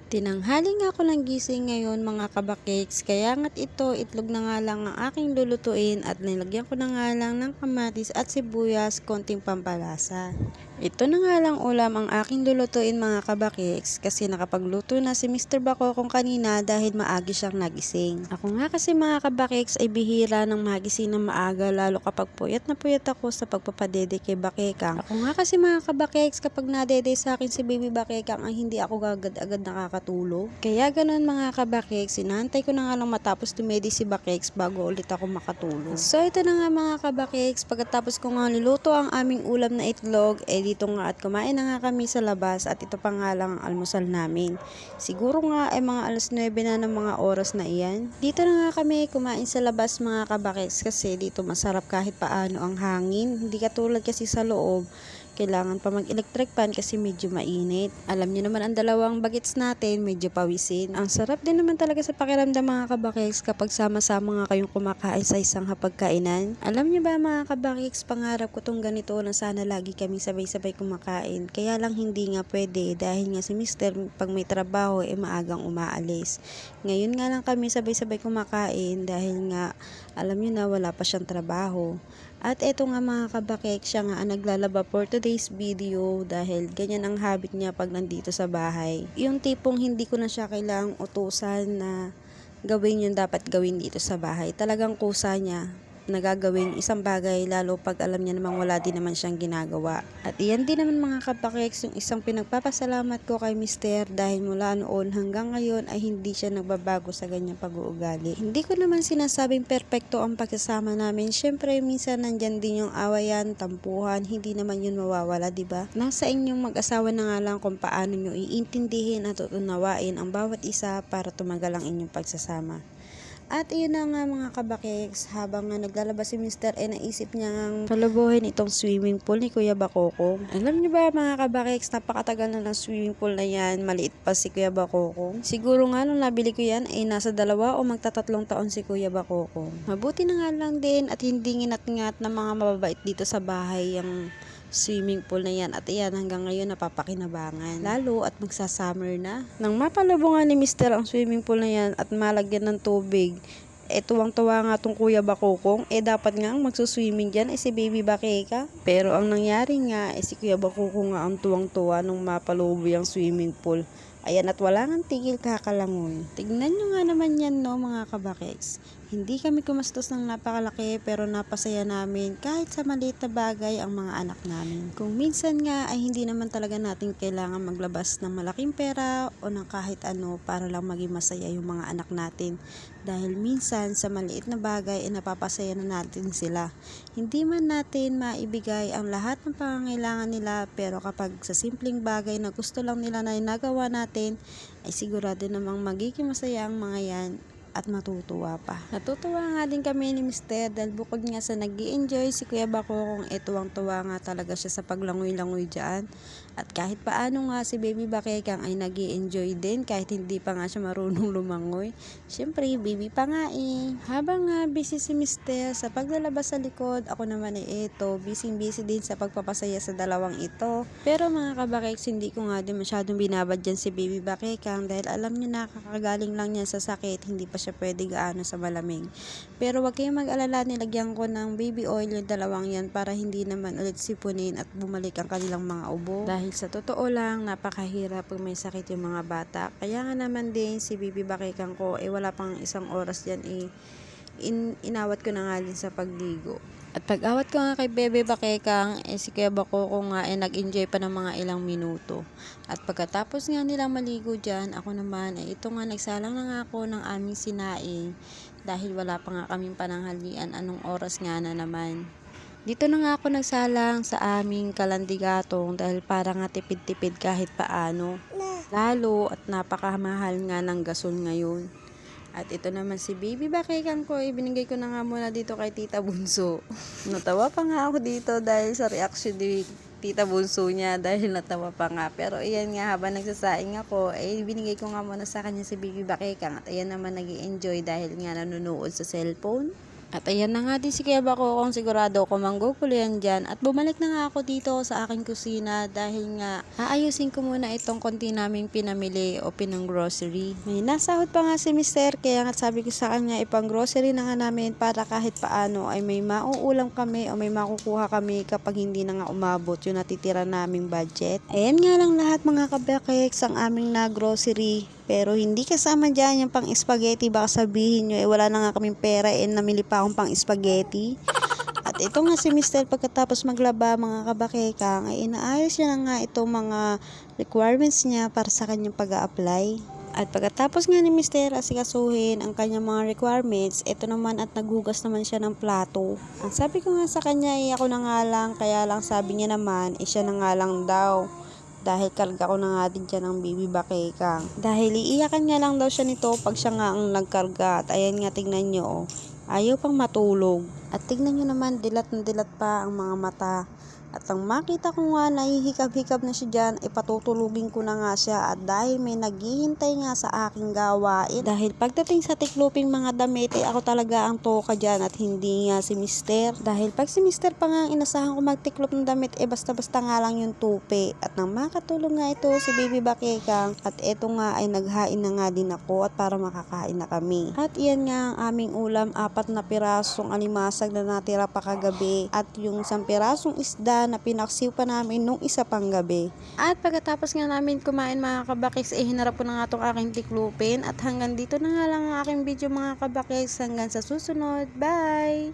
Tinanghali nga ako ng gising ngayon mga kabakeks, kaya nga't ito itlog na nga lang ang aking lulutuin at nilagyan ko na nga lang ng kamatis at sibuyas, konting pampalasa. Ito na nga lang ulam ang aking lulutuin mga kabakeks kasi nakapagluto na si Mr. Bakokong kanina dahil maagi siyang nagising. Ako nga kasi mga kabakeks ay bihira ng magising ng maaga lalo kapag puyat na puyat ako sa pagpapadede kay Bakekang. Ako nga kasi mga kabakeks kapag nadede sa akin si Baby Bakekang ay hindi ako agad-agad nakakatulog. Kaya ganun mga kabakeks, sinantay ko na nga lang matapos dumedi si Bakeks bago ulit ako makatulog. So ito na nga mga kabakeks, pagkatapos ko nga niluto ang aming ulam na itlog, dito nga at kumain na nga kami sa labas at ito pa nga lang ang almusal namin. Siguro nga ay mga alas 9 na ng mga oras na iyan. Dito na nga kami kumain sa labas mga kabakeks kasi dito masarap kahit paano ang hangin. Hindi katulad kasi sa loob. Kailangan pa mag-electric fan kasi medyo mainit. Alam niyo naman ang dalawang bagets natin, medyo pawisin. Ang sarap din naman talaga sa pakiramdam mga kabakeks kapag sama-sama nga kayong kumakain sa isang hapagkainan. Alam niyo ba mga kabakeks, pangarap ko tong ganito na sana lagi kami sabay-sabay kumakain. Kaya lang hindi nga pwede dahil nga si Mister pag may trabaho maagang umaalis. Ngayon nga lang kami sabay-sabay kumakain dahil nga alam niyo na wala pa siyang trabaho. At eto nga mga kabakek, siya nga ang naglalaba for today's video dahil ganyan ang habit niya pag nandito sa bahay. Yung tipong hindi ko na siya kailangang utusan na gawin yung dapat gawin dito sa bahay. Talagang kusa niya nagagawing isang bagay lalo pag alam niya namang wala din naman siyang ginagawa. At iyan din naman mga kabakeks yung isang pinagpapasalamat ko kay Mister dahil mula noon hanggang ngayon ay hindi siya nagbabago sa ganyang pag-uugali. Hindi ko naman sinasabing perpekto ang pagsasama namin. Syempre minsan nandyan din yung awayan, tampuhan, hindi naman yun mawawala, diba? Nasa inyong mag-asawa na nga lang kung paano nyo iintindihin at unawain ang bawat isa para tumagal ang inyong pagsasama. At iyon na nga mga kabakeks, habang nga naglalabas si Mister naisip niya ngang palubuhin itong swimming pool ni Kuya Bakokong. Alam niyo ba mga kabakeks, napakatagal na ng swimming pool na yan, maliit pa si Kuya Bakokong. Siguro nga nung nabili ko yan ay nasa 2 o magtatatlong taon si Kuya Bakokong. Mabuti na nga lang din at hindi nginat-ngat ng mga mababait dito sa bahay yung swimming pool na yan at iyan hanggang ngayon napapakinabangan. Lalo at magsa-summer na. Nang mapalubungan ni Mister ang swimming pool na yan at malagyan ng tubig, tuwang-tuwa nga tong Kuya Bakokong, dapat nga ang magsuswimming dyan si Baby Bakeka. Pero ang nangyari nga, si Kuya Bakokong nga ang tuwang-tuwa nung mapalubo yung swimming pool. Ayan at wala nang tigil kakalangoy. Tignan nyo nga naman yan no mga kabakeks. Hindi kami kumastos ng napakalaki pero napasaya namin kahit sa maliit na bagay ang mga anak namin. Kung minsan nga ay hindi naman talaga natin kailangan maglabas ng malaking pera o ng kahit ano para lang maging masaya yung mga anak natin. Dahil minsan sa maliit na bagay napapasaya na natin sila. Hindi man natin maibigay ang lahat ng pangangailangan nila pero kapag sa simpleng bagay na gusto lang nila na nagawa natin ay sigurado namang magiging masaya ang mga yan at matutuwa pa. Natutuwa nga din kami ni Mister dahil bukod nga sa nag-i-enjoy si Kuya Bakokong tuwang-tuwa nga talaga siya sa paglangoy-langoy dyan. At kahit paano nga si Baby Bakekang ay nag-i-enjoy din kahit hindi pa nga siya marunong lumangoy. Siyempre, baby pa nga eh. Habang nga busy si Mister sa paglalabas sa likod, ako naman busy din sa pagpapasaya sa dalawang ito. Pero mga kabakeks, hindi ko nga din masyadong binabadyan si Baby Bakekang dahil alam niyo nakakagaling lang niya sa sakit, hindi pa siya pwede gaano sa malamig. Pero wag kayong mag-alala, nilagyan ko ng baby oil yung dalawang yan para hindi naman ulit sipunin at bumalik ang kanilang mga ubo. Dahil sa totoo lang, napakahirap pag may sakit yung mga bata. Kaya nga naman din si Baby Bakekang ko, wala pang isang oras yan inawat ko na nga din sa pagligo. At pag-awat ko nga kay Bebe Bakekang, si Kuya Bakokong nga nag-enjoy pa ng mga ilang minuto. At pagkatapos nga nilang maligo dyan, ako naman ito nga nagsalang na nga ako ng aming sinaing dahil wala pa nga kaming pananghalian, anong oras nga na naman. Dito na nga ako nagsalang sa aming kalandigatong dahil para nga tipid-tipid kahit paano. Lalo at napakamahal nga ng gasol ngayon. At ito naman si Baby Bakekang ko, ibinigay ko na nga muna dito kay Tita Bunso. Natawa pa nga ako dito dahil sa reaction ni Tita Bunso niya dahil natawa pa nga. Pero iyan nga habang nagsasaing ako, binigay ko nga muna sa kanya si Baby Bakekang at ayan naman nag-i-enjoy dahil nga nanonood sa cellphone. At ayan na nga din si Kuya Bako kung sigurado ko manggugulo yan dyan. At bumalik na nga ako dito sa aking kusina dahil nga aayusin ko muna itong konti naming pinamili o pinang grocery. May nasahod pa nga si Mister kaya nga sabi ko sa kanya ipang grocery na nga namin para kahit paano ay may mauulam kami o may makukuha kami kapag hindi na nga umabot yung natitira naming budget. Ayan nga lang lahat mga kabakeks ang aming na grocery. Pero hindi kasama dyan yung pang spaghetti. Baka sabihin nyo, wala na nga kaming pera namili pa akong pang spaghetti. At ito nga si Mister pagkatapos maglaba mga kabakekang, ay inaayos niya na nga itong mga requirements niya para sa kanyang pag-a-apply. At pagkatapos nga ni Mister asikasuhin ang kanyang mga requirements, ito naman at naghugas naman siya ng plato. Ang sabi ko nga sa kanya ay ako na nga lang, kaya lang sabi niya naman, siya na nga lang daw. Dahil karga ko na nga din siya ng baby bakekang. Dahil iiyakan nga lang daw siya nito pag siya nga ang nagkarga. At ayan nga tignan nyo, ayaw pang matulog. At tignan nyo naman, dilat na dilat pa ang mga mata. At ang makita ko nga nahihikab-hikab na siya dyan, patutulugin ko na nga siya. At dahil may naghihintay nga sa aking gawain. Dahil pagdating sa tikluping mga damit, ako talaga ang toka dyan at hindi nga si Mister. Dahil pag si Mister pa nga inasahan ko magtiklop ng damit, basta-basta nga lang yung tupi. At nang makatulong nga ito si Baby Bakekang, at eto nga ay naghain na nga din ako at para makakain na kami. At iyan nga ang aming ulam, 4 na pirasong alimasag na natira pa kagabi. At yung 1 pirasong isda na pinaksiw pa namin nung isa pang gabi. At pagkatapos nga namin kumain mga kabakis, hinarap ko na nga itong aking tiklupin. At hanggang dito na nga lang ang aking video mga kabakis. Hanggang sa susunod. Bye!